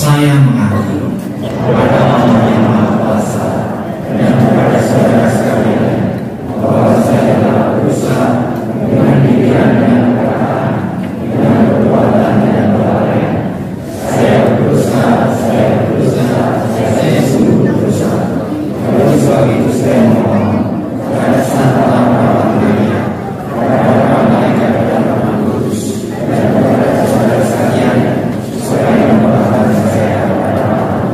Saya mengaku kepada Allah yang Maha Kuasa dan kepada saudara sekalian bahwa saya telah berusaha dengan pikiran dan perkataan, dengan perbuatan dan kelalaian. Saya sungguh berusaha. Oleh sebab itu saya mohon kepada Sang Perawat Maria, kepada para malaikat dan Roh Kudus, dan kepada saudara sekalian supaya memperhatikan saya kepada Allah.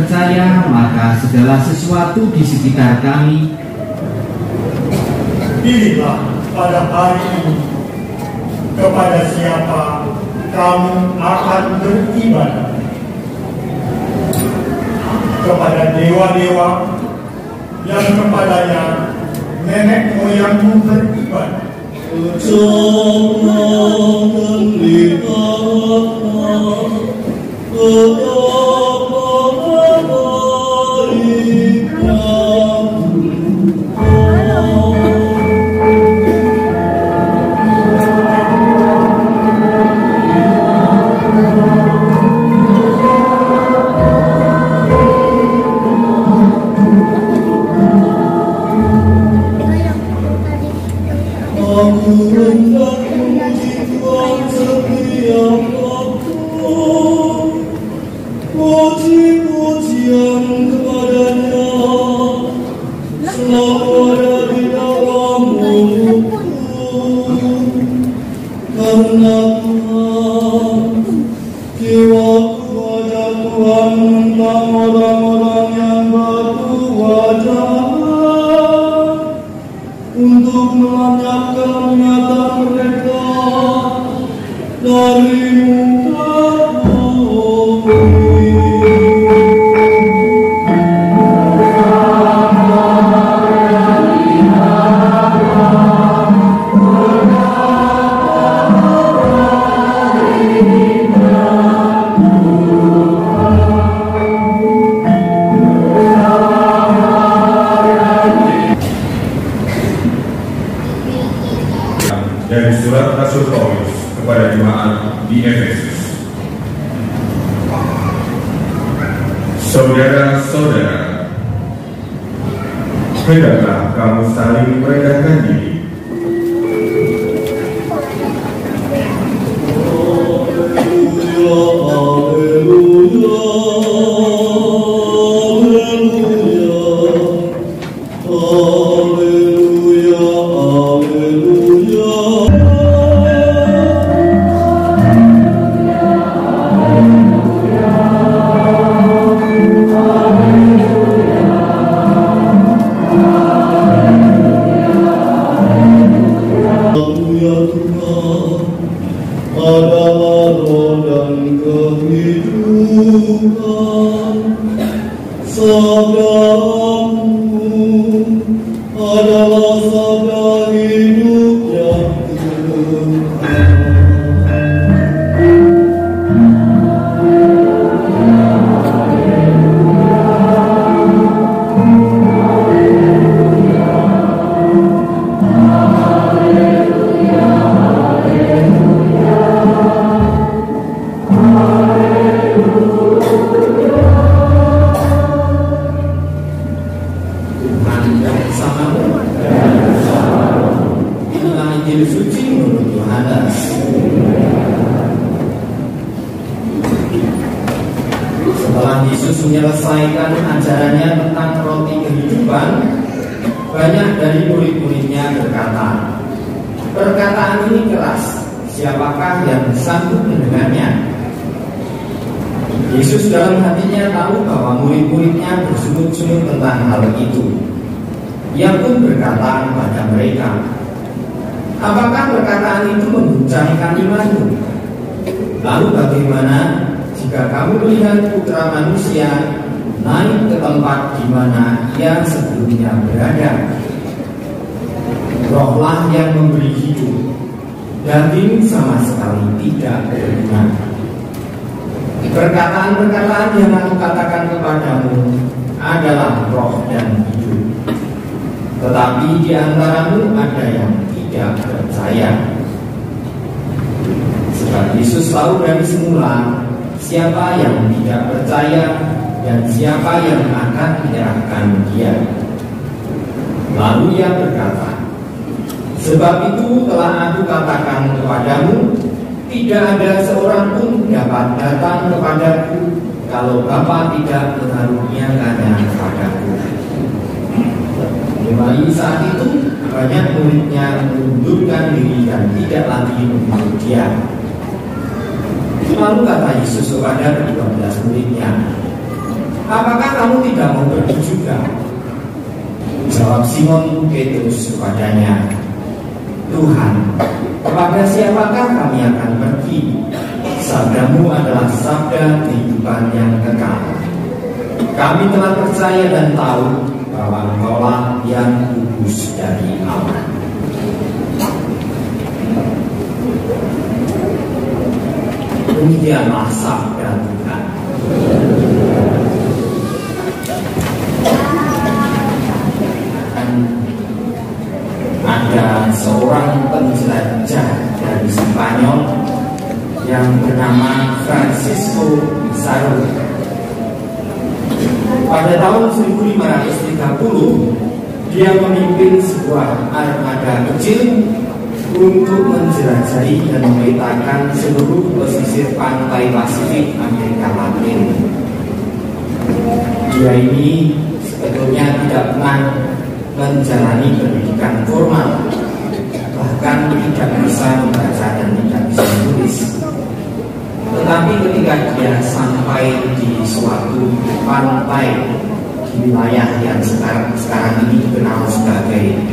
percaya, maka segala sesuatu di sekitar kami. Pilihlah pada hari ini kepada siapa kamu akan beribadah. Kepada dewa-dewa yang kepadanya nenek moyangmu beribadah. Untuk melenyapkan nyata mereka dari muka bumi. Dari surat Rasul Paulus kepada jemaat di Efesus. Saudara-saudara, hendaklah kamu saling merendahkan diri. Adalah roh dan kehidupan, sabdamu adalah sabda hidup yang kekal. Injil suci menurut Yohanes. Setelah Yesus menyelesaikan ajarannya tentang roti kehidupan, banyak dari murid-muridnya berkata, "Perkataan ini keras, siapakah yang sanggup mendengarnya?" Yesus dalam hatinya tahu bahwa murid-muridnya bersungut-sungut tentang hal itu. Ia pun berkata kepada mereka, "Apakah perkataan itu mengguncangkan imanmu? Lalu bagaimana jika kamu melihat Putra Manusia naik ke tempat di mana ia sebelumnya berada? Rohlah yang memberi hidup, daging sama sekali tidak berguna. Perkataan-perkataan yang aku katakan kepadamu adalah roh dan hidup. Tetapi di antaramu ada yang tidak percaya." Sebab Yesus tahu dari semula siapa yang tidak percaya dan siapa yang akan menyerahkan dia. Lalu ia berkata, "Sebab itu telah aku katakan kepadamu, tidak ada seorang pun dapat datang kepadaku kalau Bapa tidak mengaruniakannya kepadaku." Mulai saat itu banyak muridnya mengundurkan diri dan tidak lagi mengikut dia. Lalu kata Yesus kepada ke-12 muridnya, apakah kamu tidak mau pergi juga? Jawab Simon Petrus kepadanya, Tuhan, kepada siapakah kami akan pergi? Sabdamu adalah sabda kehidupan yang kekal. Kami telah percaya dan tahu bahwa Engkaulah yang kudus dari Allah. Demikianlah sabda Tuhan. Ada seorang penjelajah dari Spanyol yang bernama Francisco Pizarro. Pada tahun 1530 dia memimpin sebuah armada kecil untuk menjelajahi dan memetakan seluruh pesisir pantai Pasifik Amerika Latin. Dia ini sebetulnya tidak pernah menjalani pendidikan formal, bahkan tidak bisa membaca dan tidak bisa menulis. Tetapi ketika dia sampai di suatu pantai di wilayah yang sekarang ini dikenal sebagai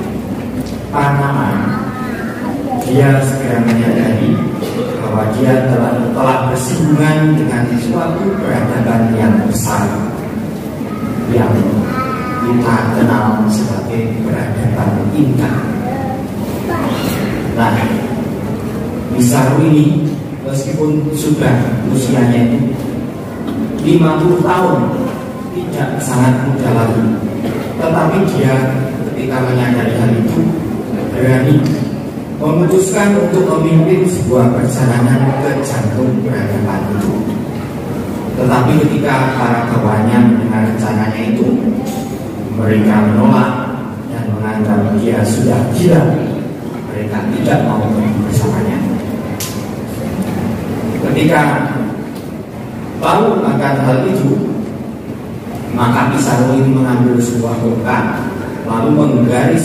Panama, dia segera menyadari bahwa dia telah bersinggungan dengan suatu peradaban yang besar yang kita kenal sebagai peradaban Inka. Nah, Pizarro ini meskipun sudah usianya itu 50 tahun, tidak sangat muda lagi, tetapi dia ketika menyadari hal itu berani memutuskan untuk memimpin sebuah perjalanan ke jantung peradaban itu. Tetapi ketika para kawannya mendengar rencananya itu, mereka menolak dan menganggap dia sudah gila. Mereka tidak mau pergi bersamanya. Ketika tahu akan hal itu, maka Pizarro ini mengambil sebuah tongkat, lalu membuat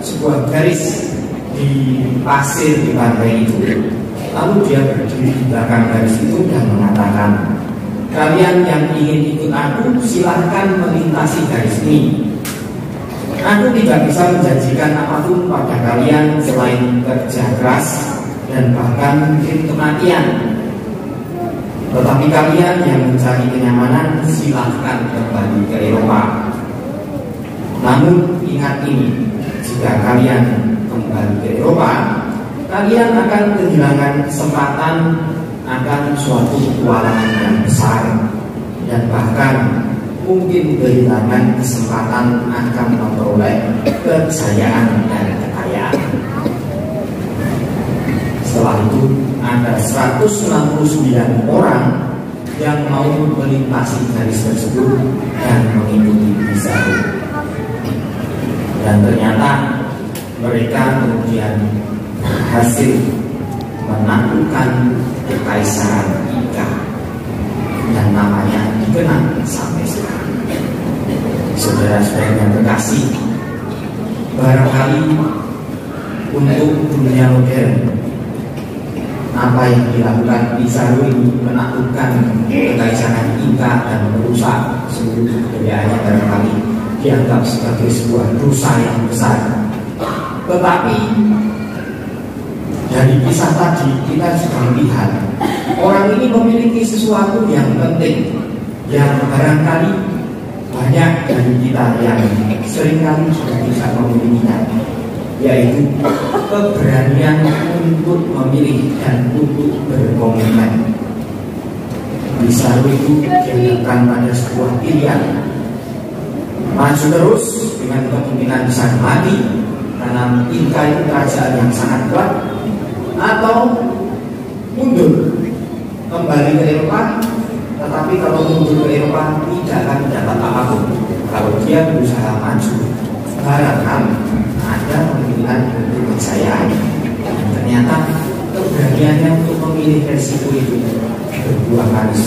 sebuah garis di pasir di pantai itu. Lalu dia berdiri di belakang garis itu dan mengatakan, kalian yang ingin ikut aku, silahkan melintasi garis ini. Aku tidak bisa menjanjikan apapun pada kalian selain kerja keras dan bahkan mungkin kematian. Tetapi kalian yang mencari kenyamanan, silahkan kembali ke Eropa. Namun ingat ini, jika kalian kembali ke Eropa, kalian akan kehilangan kesempatan akan suatu petualangan yang besar, dan bahkan mungkin kehilangan kesempatan akan memperoleh kejayaan dan kekayaan. Setelah itu ada 169 orang yang mau melintasi garis tersebut dan mengikuti Pizarro. Dan ternyata mereka kemudian berhasil menaklukkan kekaisaran Inka dan namanya dikenal sampai sekarang. Saudara-saudara yang terkasih, barangkali untuk dunia modern, apa yang dilakukan Pizarro ini menaklukkan kekaisaran Inka dan merusak seluruh kebudayaannya barangkali dianggap sebagai sebuah dosa yang besar. Tetapi dari kisah tadi kita juga melihat orang ini memiliki sesuatu yang penting yang barangkali banyak dari kita yang seringkali sudah tidak memilikinya, yaitu keberanian untuk memilih dan untuk berkomitmen. Pizarro itu dihadapkan pada sebuah pilihan: maju terus dengan kemungkinan bisa mati karena Inka itu kerajaan yang sangat kuat, atau mundur kembali ke Eropa. Tetapi kalau mundur ke Eropa tidak akan mendapat apapun. Kalau dia berusaha maju, barangkali ada kemungkinan untuk kejayaan. Dan ternyata keberaniannya untuk memilih resiko itu berbuah manis.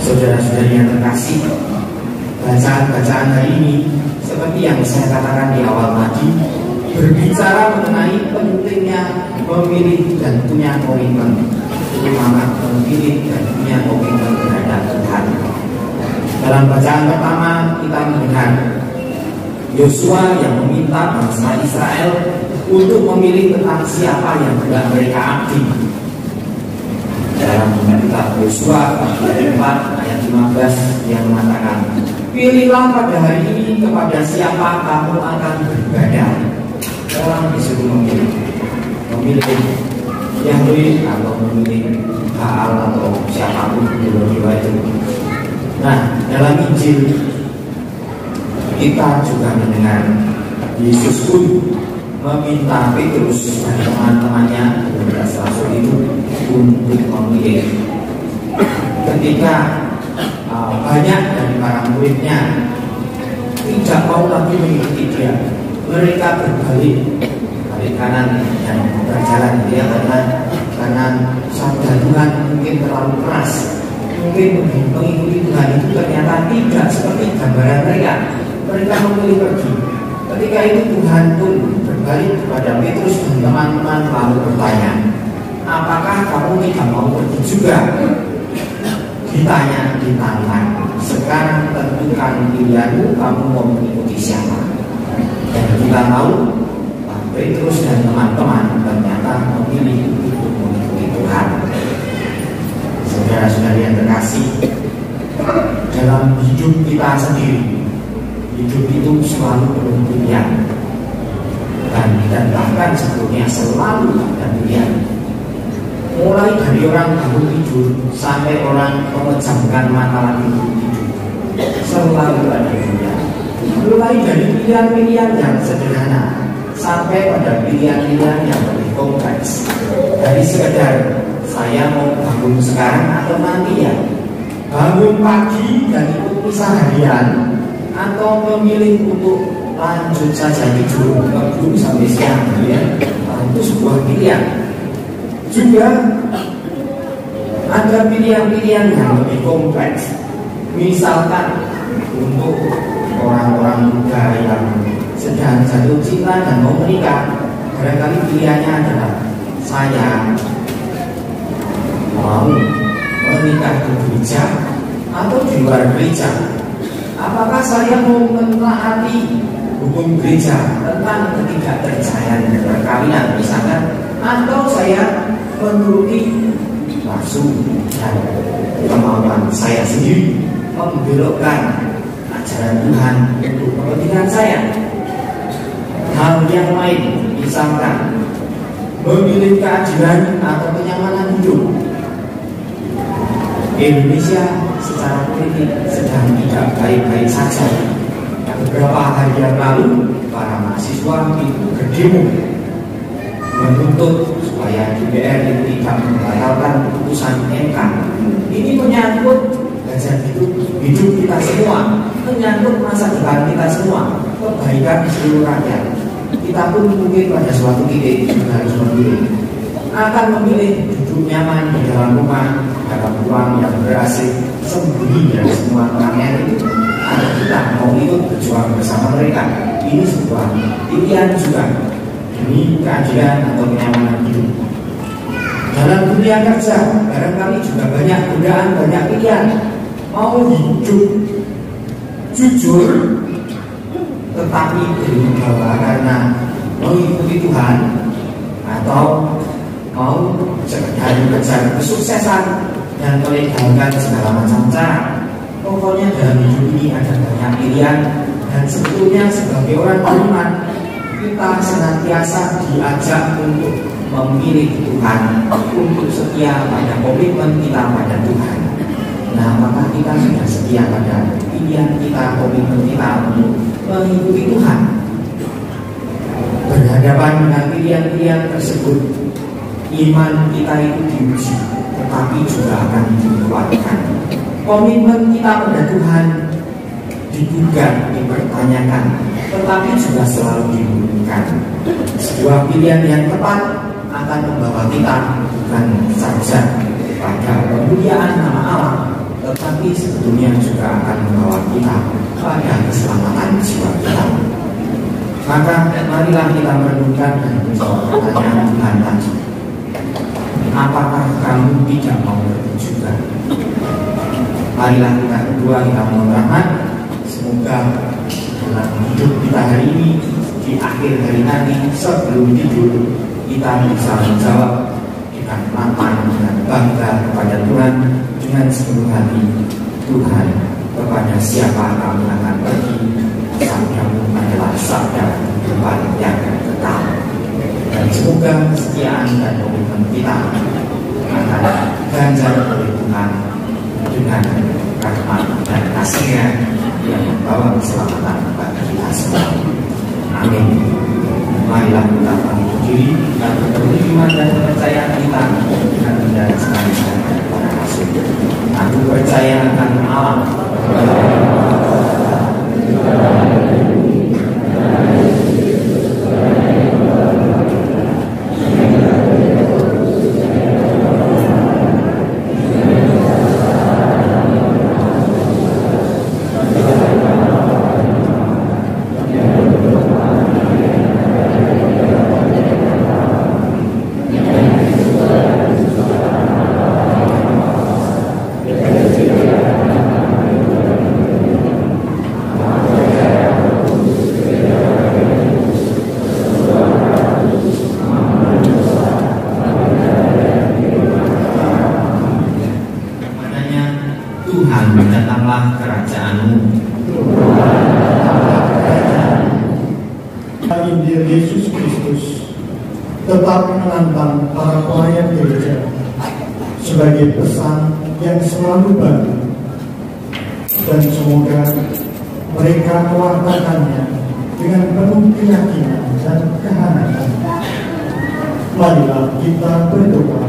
Saudara-saudari yang terkasih, bacaan-bacaan hari ini seperti yang saya katakan di awal tadi, berbicara mengenai pentingnya memilih dan punya komitmen. semangat memilih dan punya komitmen terhadap Tuhan. Dalam bacaan pertama kita melihat Yosua yang meminta bangsa Israel untuk memilih tentang siapa yang hendak mereka abdi. Dalam kitab Yosua pasal 4 ayat 15 yang mengatakan, pilihlah pada hari ini kepada siapa kamu akan beribadah. Orang disuruh memilih Yahweh atau memilih Baal atau siapapun dewa itu. Nah, dalam Injil kita juga mendengar Yesus pun meminta Petrus dan teman-temannya 12 rasul itu untuk memilih. Ketika banyak dari para muridnya tidak mau lagi mengikuti dia, mereka berbalik kanan dan berjalan dia karena sabda Tuhan mungkin terlalu keras. Mungkin mengikuti Tuhan itu ternyata tidak seperti gambaran mereka. Mereka memilih pergi. Ketika itu Tuhan pun berbalik kepada Petrus dan teman-teman lalu bertanya, apakah kamu tidak mau pergi juga? Ditantang. Sekarang tentukan pilihanmu, kamu mau mengikuti siapa? Dan kita tahu Petrus dan teman-teman ternyata memilih untuk mengikuti Tuhan. Saudara-saudari yang terkasih, dalam hidup kita sendiri, hidup itu selalu penuh pilihan, dan bahkan sebetulnya selalu ada pilihan. Mulai dari orang bangun tidur sampai orang memejamkan mata lagi tidur, selalu ada pilihan. Mulai dari pilihan-pilihan yang sederhana sampai pada pilihan-pilihan yang lebih kompleks. Dari sekedar saya mau bangun sekarang atau nanti ya, bangun pagi dan ikut misa harian, atau memilih untuk lanjut saja tidur belum sampai siang ya, itu sebuah pilihan. Juga ada pilihan-pilihan yang lebih kompleks. Misalkan untuk orang-orang muda yang sedang jatuh cinta dan mau menikah, barangkali pilihannya adalah saya mau menikah di gereja atau di luar gereja. Apakah saya mau menaati hukum gereja tentang ketidakpercayaan perkawinan misalkan, atau saya menuruti nafsu dan kemauan saya sendiri, membelokkan ajaran Tuhan untuk kepentingan saya. Hal yang lain, misalkan memilih keadilan atau kenyamanan hidup. Indonesia secara politik sedang tidak baik-baik saja. Beberapa hari yang lalu, para mahasiswa itu berdemo menuntut supaya DPR itu tidak membatalkan keputusan MK. Ini menyangkut hajat hidup kita semua, menyangkut masa depan kita semua, kebaikan seluruh rakyat. Kita pun mungkin pada suatu titik harus memilih, akan memilih duduk nyaman di dalam rumah, dalam ruang yang ber-AC, sembunyi dari semua orangnya itu, atau kita mau ikut berjuang bersama mereka. Ini sebuah pilihan juga demi keadilan atau kenyamanan hidup. Dalam dunia kerja, barangkali juga banyak godaan, banyak pilihan. Mau hidup jujur tetapi berwibawa karena mengikuti Tuhan, atau mau sekedar mengejar kesuksesan dan melegalkan segala macam cara. Pokoknya dalam hidup ini ada banyak pilihan, dan sebetulnya sebagai orang beriman kita senantiasa diajak untuk memilih Tuhan, untuk setia pada komitmen kita pada Tuhan. Nah, maka kita sudah setia pada pilihan kita, komitmen kita untuk mengikuti Tuhan. Berhadapan dengan pilihan-pilihan tersebut, iman kita itu diuji, tetapi juga akan dikuatkan. Komitmen kita pada Tuhan digugat, dipertanyakan, tetapi juga selalu dimulihkan. Sebuah pilihan yang tepat akan membawa kita bukan saja pada kemuliaan nama Allah, tetapi sebetulnya juga akan membawa kita pada keselamatan jiwa kita. Maka marilah kita merenungkan dan menjawab pertanyaan Tuhan tadi. apakah kamu tidak mau bertujukan? Marilah kita berdua kita mohon semoga dalam hidup kita hari ini, di akhir hari nanti sebelum tidur, kita bisa menjawab dengan mapan, dengan bangga kepada Tuhan, dengan seluruh hati. Tuhan, kepada siapa kamu akan pergi? Sabdamu adalah sabda kehidupan yang kekal. Dan semoga kesetiaan dan komitmen kita akan ganjar oleh Tuhan dengan rahmat dan kasih-Nya yang membawa keselamatan bagi kita semua. Amin. Marilah kita bangkit diri dan beriman dan kepercayaan kita dengan tidak sekali-sekali kepada Rasul. Aku percaya akan Allah. Tuhan, datanglah kerajaan-Mu. Injil Yesus Kristus tetap menantang para pelayan gereja sebagai pesan yang selalu baru, dan semoga mereka mewartakannya dengan penuh keyakinan dan kehangatan. Marilah kita berdoa.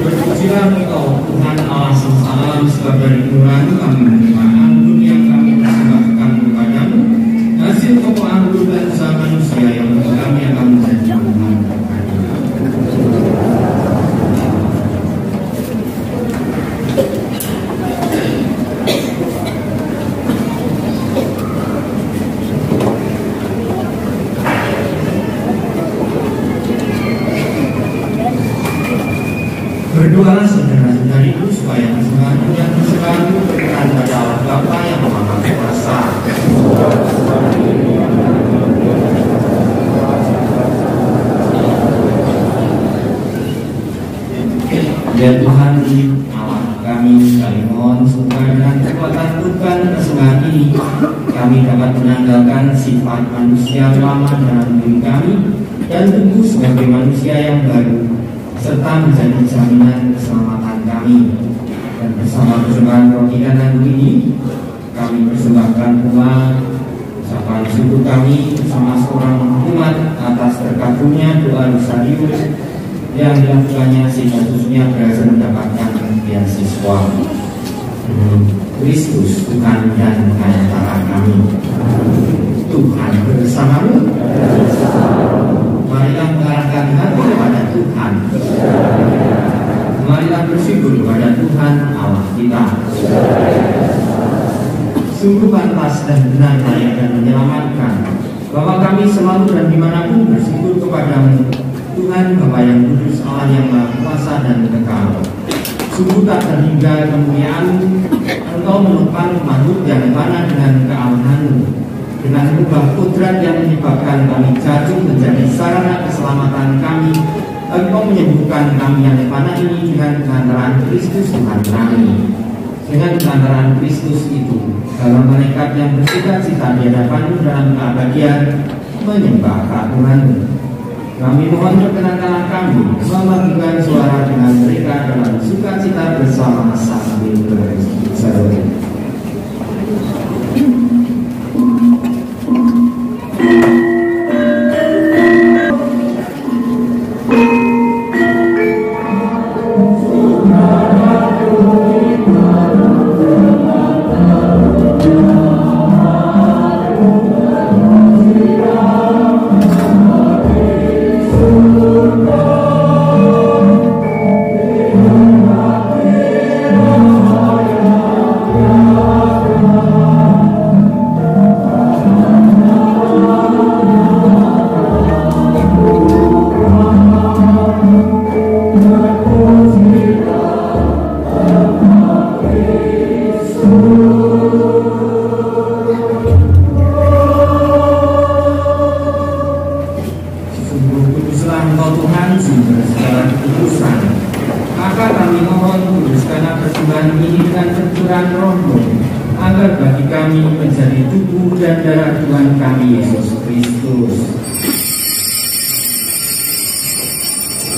Berpujilah Engkau Tuhan Allah semesta alam, sebab dari nurani kami menerima anggur yang kami persembahkan kepadamu, hasil pokok anggur dan usaha manusia yang bagi kami akan menjadi Tuhan. Berdoalah saudara-saudariku supaya selalu dan selalu berkenan pada Allah Bapa yang Maha Kuasa. Ya Tuhan Allah kami mohon supaya dengan kekuatan Tuhan kesungguhan ini kami dapat menanggalkan sifat manusia lama dalam diri kami dan tumbuh sebagai manusia yang baru serta menjadi jaminan keselamatan kami. Dan bersama persembahan roti dan lagu ini kami persembahkan pula ucapan syukur kami bersama seorang umat atas terkabulnya doa Rosarius yang dilakukannya sehingga khususnya berhasil mendapatkan beasiswa. Kristus Tuhan dan antara kami. Tuhan bersamamu. Marilah mengarahkan hati kepada Tuhan. Marilah bersyukur kepada Tuhan Allah kita. Sungguh pantas dan benar layak dan menyelamatkan bahwa kami selalu dan dimanapun bersyukur kepadamu Tuhan Bapa yang kudus, Allah yang maha kuasa dan kekal. Sungguh tak terhingga kemuliaan-Mu, Engkau menopang makhluk yang fana dengan keamanan-Mu. Dengan ubah kudrat yang menyebabkan kami jatuh menjadi sarana keselamatan kami, Engkau menyembuhkan kami yang fana ini dengan pengantaran Kristus Tuhan kami. Dengan pengantaran Kristus itu, dalam malaikat yang bersuka-cita di hadapan-Mu dalam keabadian menyembah keagungan-Mu. Kami mohon perkenankanlah kami memadukan suara dengan mereka dalam sukacita bersama sambil berseru.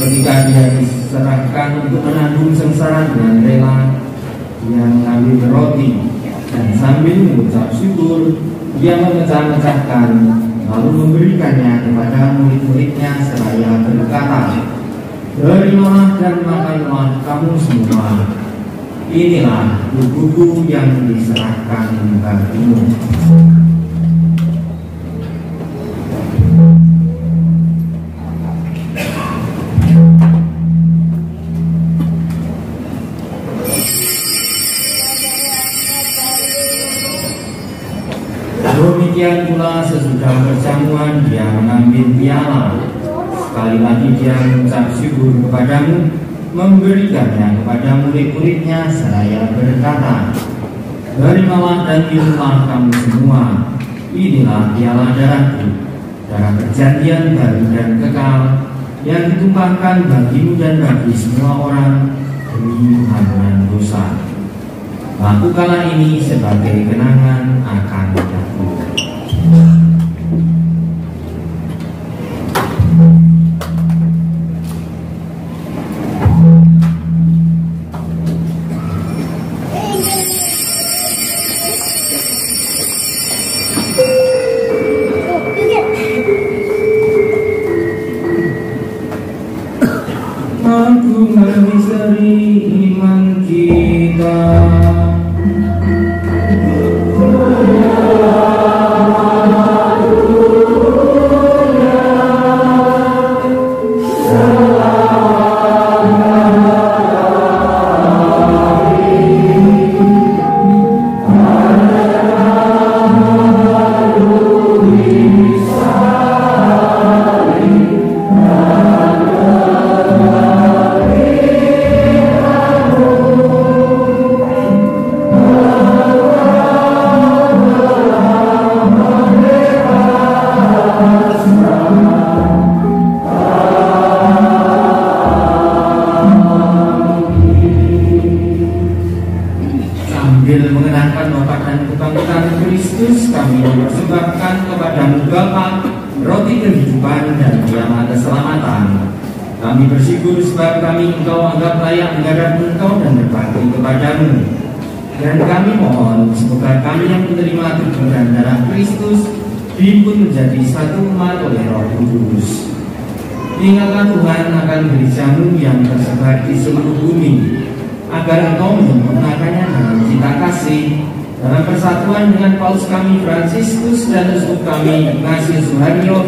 Ketika dia diserahkan untuk menanggung sengsara dengan rela, dia mengambil roti dan sambil mengucap syukur, dia memecah-mecahkan lalu memberikannya kepada murid-muridnya seraya berkata, "Terimalah dan makanlah kamu semua. Inilah tubuhku yang diserahkan bagimu." Demikian pula sesudah perjamuan dia mengambil piala. Sekali lagi dia mengucap syukur kepadamu, memberikannya kepada murid-muridnya seraya berkata, "Terimalah dan minumlah kamu semua. Inilah piala darahku, darah perjanjian baru dan kekal, yang ditumpahkan bagimu dan bagi semua orang demi ampunan dosa. Lakukanlah ini sebagai kenangan akan aku." Agungan misteri iman kita. persembahkan kepadamu Bapa roti kehidupan dan kiamat keselamatan. Kami bersyukur sebab kami Engkau anggap layak menghadap Engkau dan berbakti kepadamu. Dan kami mohon semoga kami yang menerima tubuh dan darah Kristus dihimpun menjadi satu umat oleh Roh Kudus. Ingatlah Tuhan akan gereja-Mu yang tersebar di seluruh bumi, agar Engkau menyempurnakannya dalam cinta kasih, dalam persatuan dengan Paus kami Fransiskus dan uskup kami Ignatius Suharyo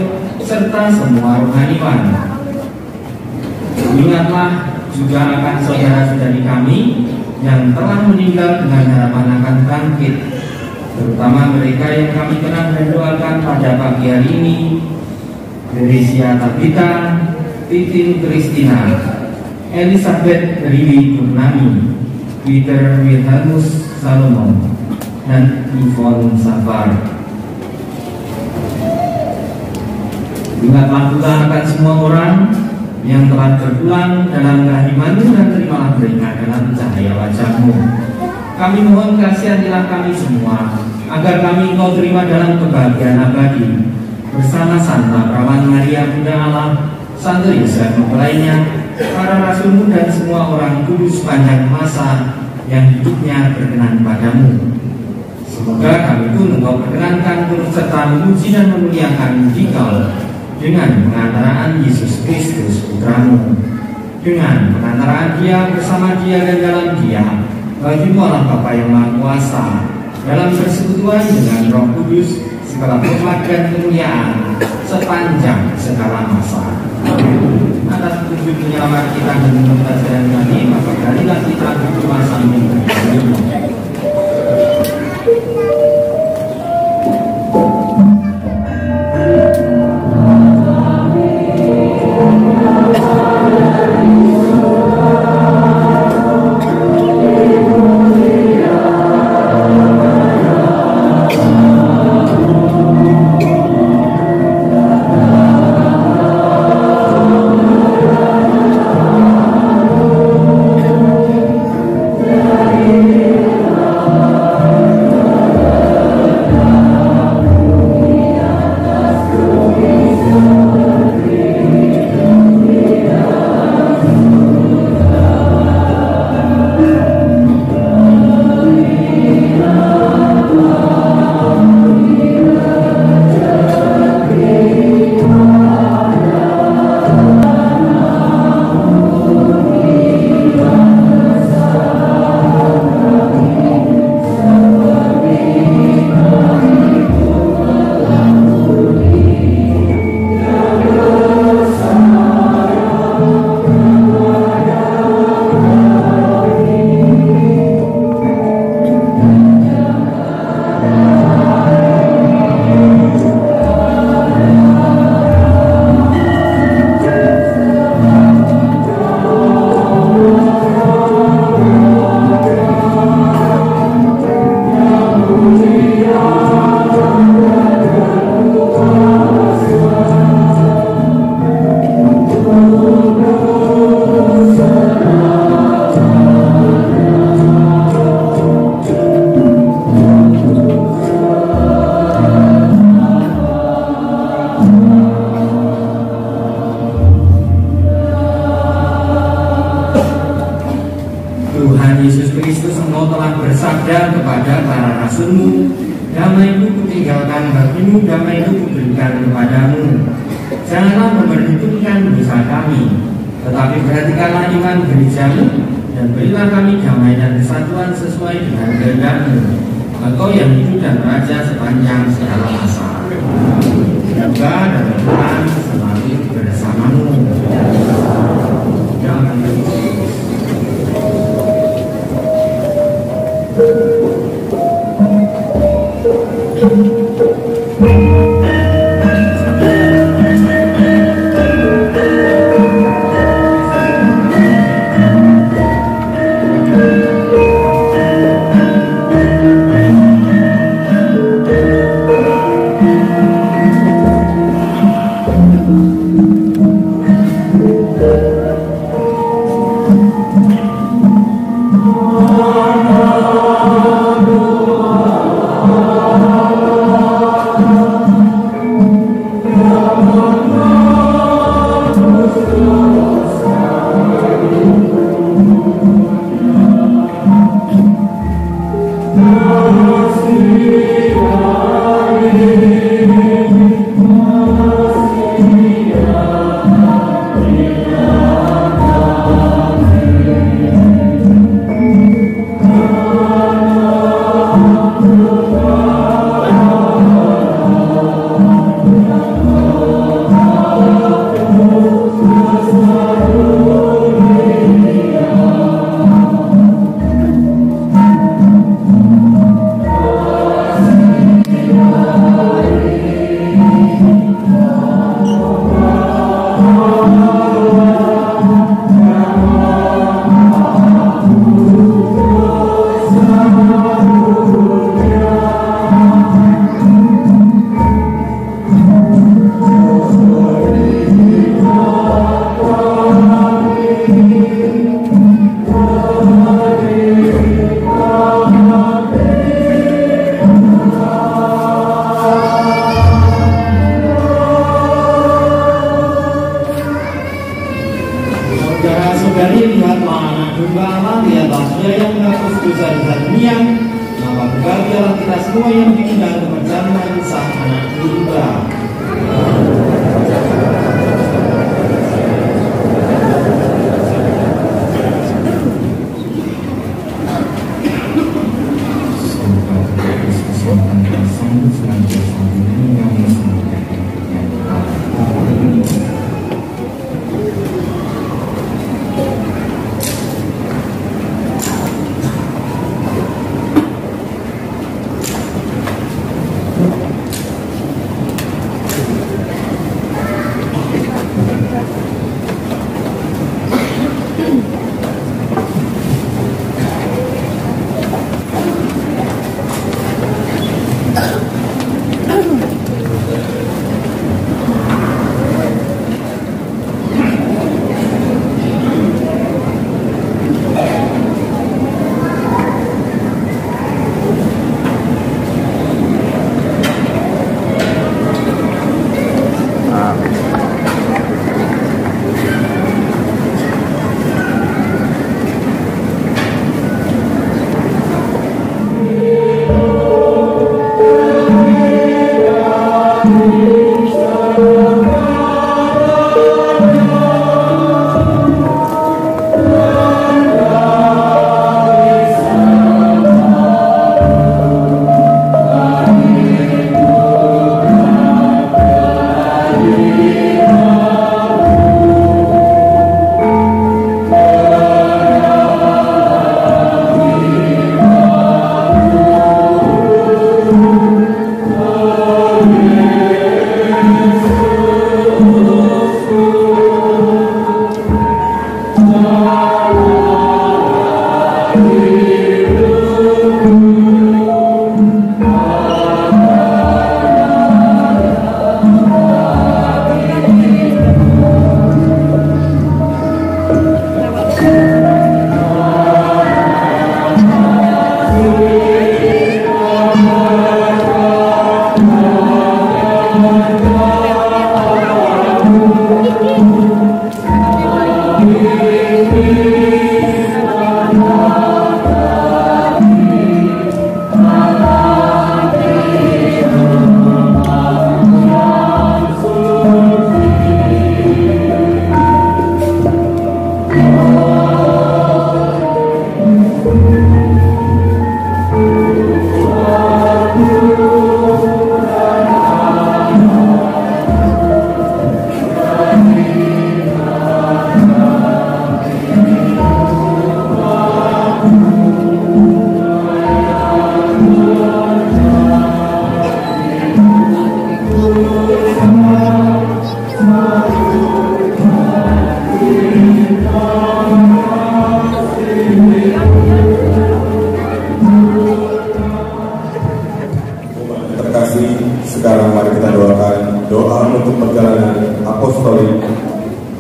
serta semua rohaniwan. Ingatlah juga akan saudara-saudari kami yang telah meninggal dengan harapan akan bangkit, terutama mereka yang kami kenal dan doakan pada pagi hari ini: Teresia Tabita, Titin Kristina, Elizabeth Riwi Purnami, Peter Wilhelmus Salomon, dan Yvonne Safar. Ingatlah pula akan semua orang yang telah berpulang dalam kerahiman-Mu dan terimalah mereka dalam cahaya wajah-Mu. Kami mohon kasihanilah kami semua, agar kami Engkau terima dalam kebahagiaan abadi bersama Santa Perawan Maria Bunda Allah, Santo Yosef mempelainya, para rasul-Mu dan semua orang kudus sepanjang masa yang hidupnya berkenan padamu. Semoga kami pun Engkau perkenankan turut serta memuji dan memuliakan Dikau dengan pengantaraan Yesus Kristus Putra-Mu, dengan pengantaraan Dia bersama Dia dan dalam Dia, bagi-Mu Allah Bapa yang Maha Kuasa, dalam persekutuan dengan Roh Kudus, segala hormat dan kemuliaan sepanjang segala masa. Atas petunjuk penyelamat kita dan pembelajaran kami, maka marilah kita berdoa sambil berdiri. Saudara-saudari, lihatlah anak domba Allah di atasnya yang menghapus dosa dunia. Maka berbahagialah kita semua yang diundang ke perjamuan sang anak domba. Sekarang mari kita doakan doa untuk perjalanan apostolik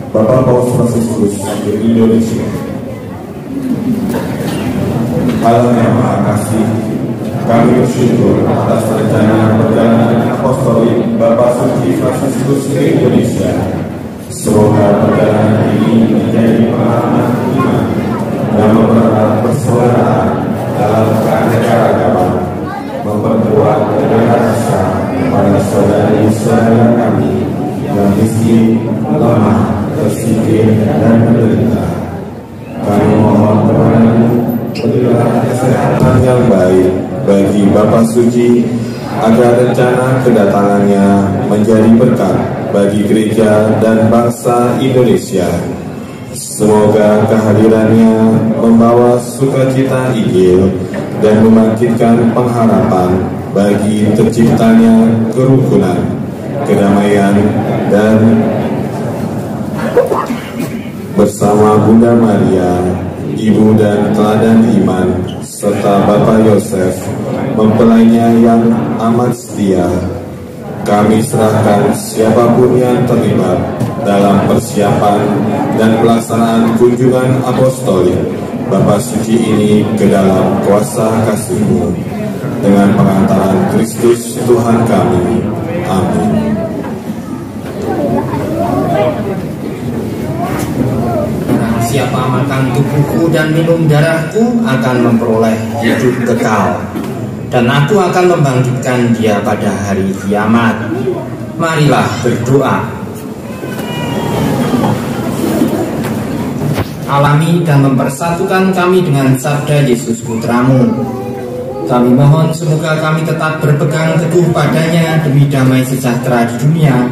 Bapak Paus Fransiskus ke Indonesia. Allah yang Maha Kasih, kami bersyukur atas rencana perjalanan apostolik Bapak Suci Fransiskus ke Indonesia. Semoga perjalanan ini menjadi pengalaman iman dan mempererat persaudaraan dalam keanekaragaman, Suci agar rencana kedatangannya menjadi berkat bagi gereja dan bangsa Indonesia. Semoga kehadirannya membawa sukacita Injil dan membangkitkan pengharapan bagi terciptanya kerukunan, kedamaian, dan bersama Bunda Maria, Ibu dan teladan iman, serta Bapak Yosef, mempelainya yang amat setia, kami serahkan siapapun yang terlibat dalam persiapan dan pelaksanaan kunjungan apostolik Bapa Suci ini ke dalam kuasa kasih-Mu, dengan pengantaran Kristus Tuhan kami. Amin. Siapa makan tubuhku dan minum darahku akan memperoleh hidup kekal, dan aku akan membangkitkan dia pada hari kiamat. Marilah berdoa. Alami dan mempersatukan kami dengan sabda Yesus Putramu. Kami mohon semoga kami tetap berpegang teguh padanya demi damai sejahtera di dunia,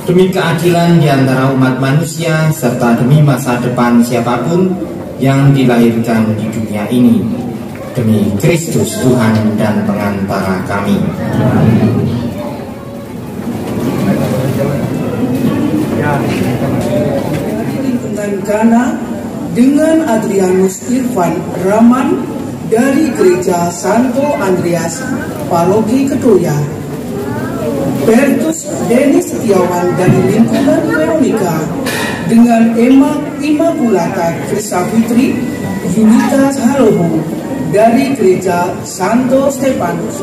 demi keadilan di antara umat manusia, serta demi masa depan siapapun yang dilahirkan di dunia ini. Demi Kristus Tuhan dan pengantara kami. Lingkungan Ghana dengan Adrianus Irfan Rahman dari Gereja Santo Andreas Paroki Kedoya, Bertus Denis Setiawan dari lingkungan Veronica dengan Immaculata Krisafitri Yunita Haloho dari Gereja Santo Stefanus.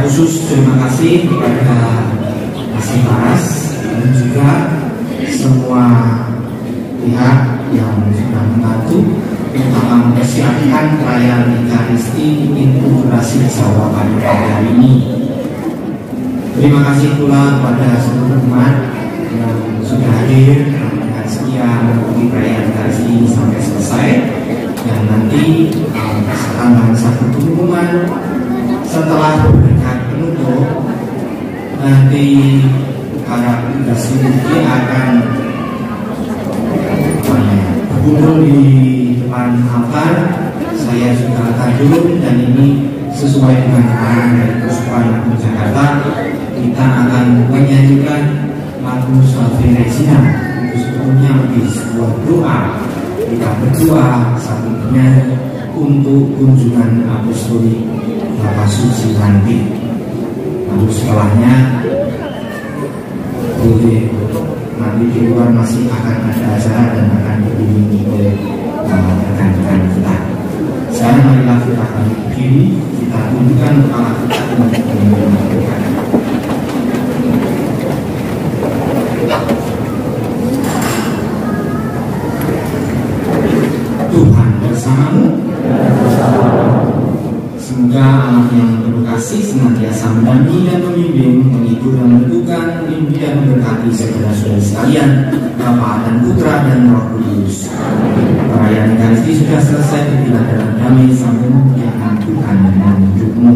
Khusus terima kasih kepada Mas Imas dan juga semua pihak yang sudah membantu terutama mempersiapkan perayaan Ekaristi Integrasi Jawa pada hari ini. Terima kasih pula kepada seluruh umat yang sudah hadir pada hari nanti para petugas ini akan berkumpul di depan altar. Saya sudah tajun dan ini sesuai dengan arahan dari Keuskupan Agung Jakarta. Kita akan menyanyikan lagu Salve Regina. Itu sebetulnya menjadi sebuah doa. Kita berdoa satunya untuk kunjungan apostolik Bapak Suci nanti. Lalu setelahnya boleh nanti di luar masih akan ada acara dan akan dibimbing oleh rekan-rekan kita. Sekarang marilah kita balik kiri, kita tunjukkan kepala kita untuk menyampaikan. Tuhan bersamamu. Semoga Allah yang penuh kasih senantiasa mendampingi dan membimbing, menghibur dan menentukan, melindungi dan memberkati saudara saudara sekalian, Bapa dan Putra dan Roh Kudus. Perayaan Ekaristi sudah selesai, berilah dalam damai sampai memuliakan Tuhan dan hidupmu.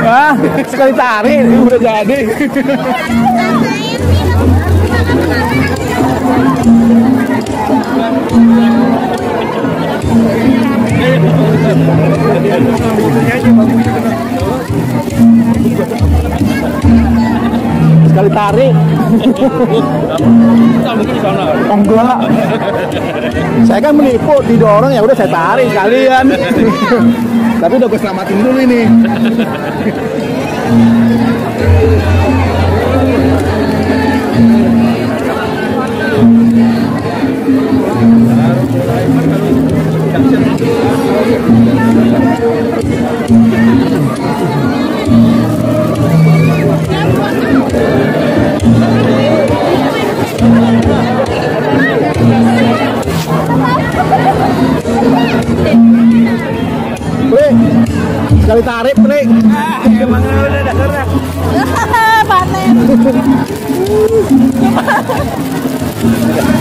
Wah, sekali tarik udah jadi. Sekali tarik. Enggak. Saya kan menipu, didorong ya udah saya tarik sekalian. Tapi udah gue selamatin dulu ini. Sekali tarik, Plik. Emang udah dasarnya. Panen.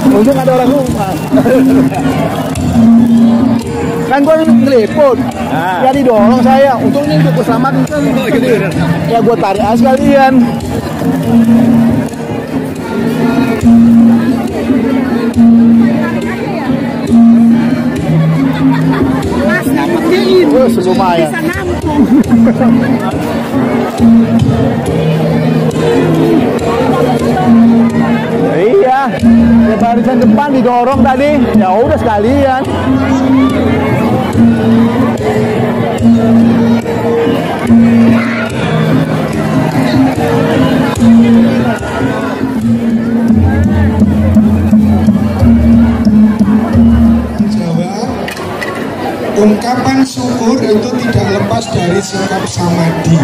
Untung ada orang rumah. Kan gua ngeliput. Ya didorong saya. Untung ini untuk keselamatan kan. Ya gua tarik aja sekalian. Lumayan. Iya, ya barisan depan didorong tadi. Ya udah sekalian. Ungkapan syukur itu tidak lepas dari sikap samadhi,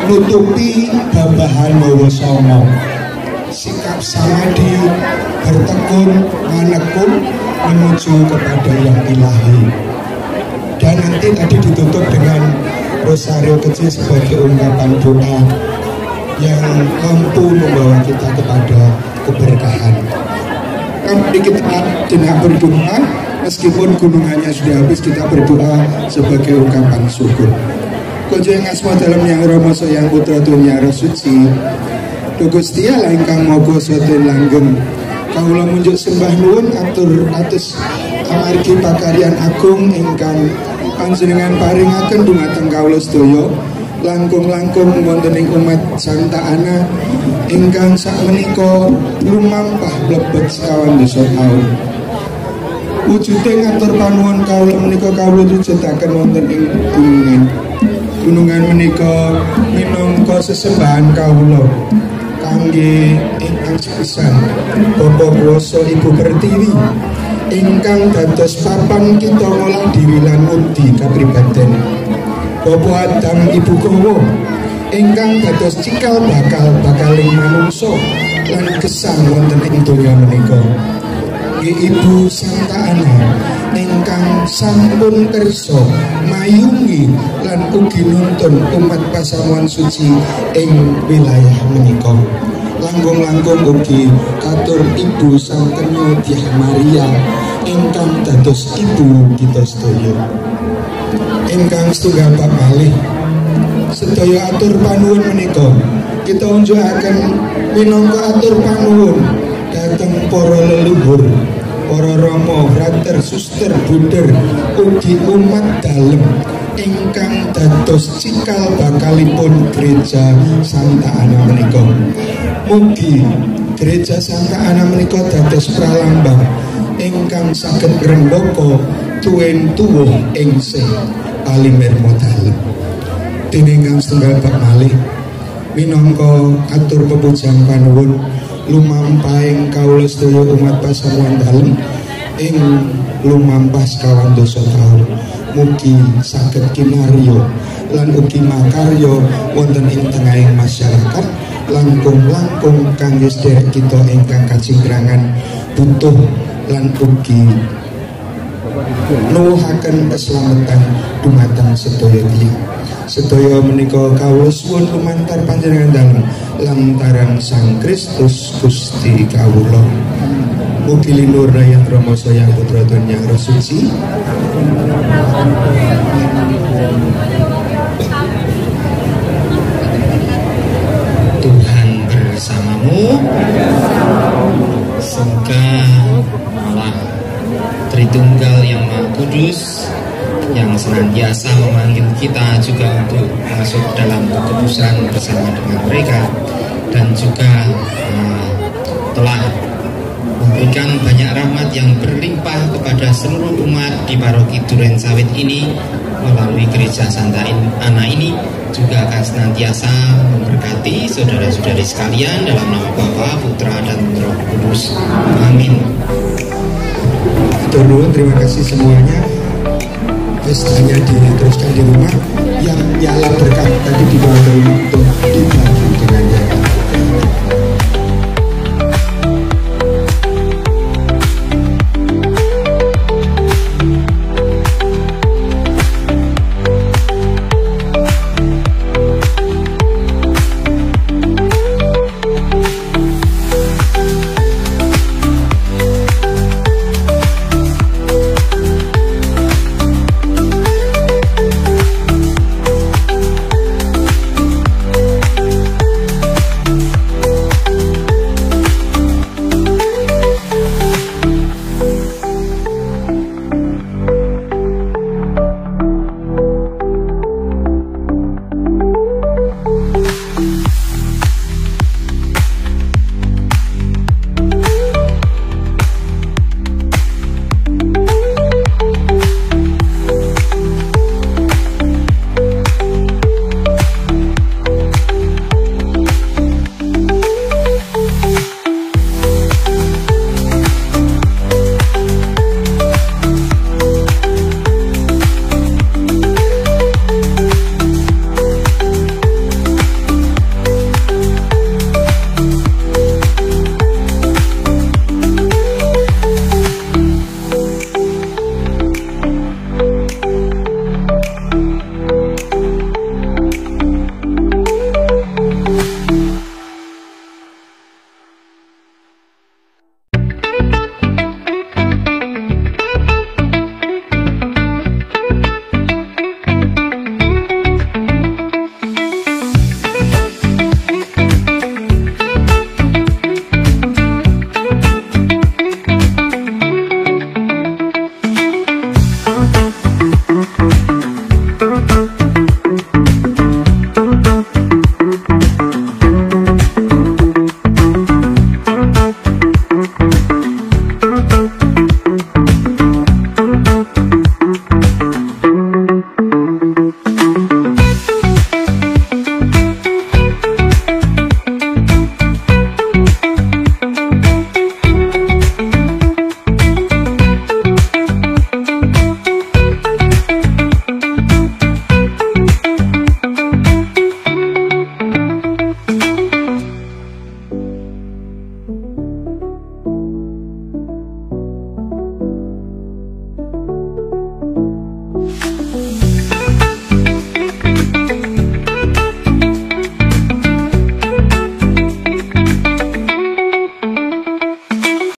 nutupi babahan bawa songo. Sikap samadhi bertekun, menekun menuju kepada yang ilahi. Dan nanti tadi ditutup dengan rosario kecil sebagai ungkapan doa yang mampu membawa kita kepada keberkahan. Mari kita tidak berdoa. Meskipun gunungannya sudah habis, kita berdoa sebagai ungkapan syukur. Kojo yang asma dalam yang romo yang putra tuh yang suci. Gusti Allah ingkang moga soten langgeng. Kaula munjuk sembah nuwun atus amargi pakaryan agung ingkang panjenengan paringaken dumateng kaula sedaya. Langkung-langkung wonten ing umat Santa Ana ingkang sakmenika lumampah mlebet sekawan dasa taun. Wujuding atur panuwun kawula menika kawula wujudaken wonten ing gunungan. Gunungan menika minangka sesembahan kawula kangge ingkang sepisan Bapa Kuwasa Ibu Pertiwi ingkang dados papan kita ngolah diri lan mudi kapribaden. Bapa Adam Ibu Kowo ingkang dados cikal bakaling manungsa lan gesang wonten ing donya menika. Ibu Santa Ana ingkang sampun kersa mayungi lan ugi nuntun umat pasamuan suci ing wilayah menika. Langkung-langkung ugi katur Ibu Sangkenya Dyah Maria ingkang dados ibu kita sedaya. Ingkang setunggal bab malih sedaya atur panuwun menika kita unjukaken minangka atur panuwun dhateng para leluhur, para rama, frater, suster, bunder, ugi umat dalem ingkang dados cikal bakalipun Gereja Santa Ana menika. Mugi Gereja Santa Ana menika dados pralambang ingkang saged ngrembaka tuwin tuwuh ing sih palimirma dalem. Dene ingkang setunggal bab malih minangka atur pepujang panuwun lumampahing kawula sedaya umat pasamuan dalem ing lumampah sekawan dasa taun. Mugi saged kinarya lan ugi makarya wonten ing tengahing masyarakat langkung-langkung kangge sedherek kita ingkang kacingkrangan butuh lan ugi nuwuhaken keselamatan dumateng sedaya tiyang. Sedaya menika kawula suwun lumantar panjenengan dalem lantaran Sang Kristus Gusti kawula. Mugi linur rayang Rama Sayang Putra Tuhan Yang Roh Suci senantiasa memanggil kita juga untuk masuk dalam kekudusan bersama dengan mereka, dan juga telah memberikan banyak rahmat yang berlimpah kepada seluruh umat di Paroki Duren Sawit ini. Melalui Gereja Santa Ana ini juga akan senantiasa memberkati saudara-saudari sekalian dalam nama Bapa, Putra, dan Roh Kudus. Amin. Terima kasih semuanya. Hanya diteruskan di rumah yang nyala berkat tadi di bawah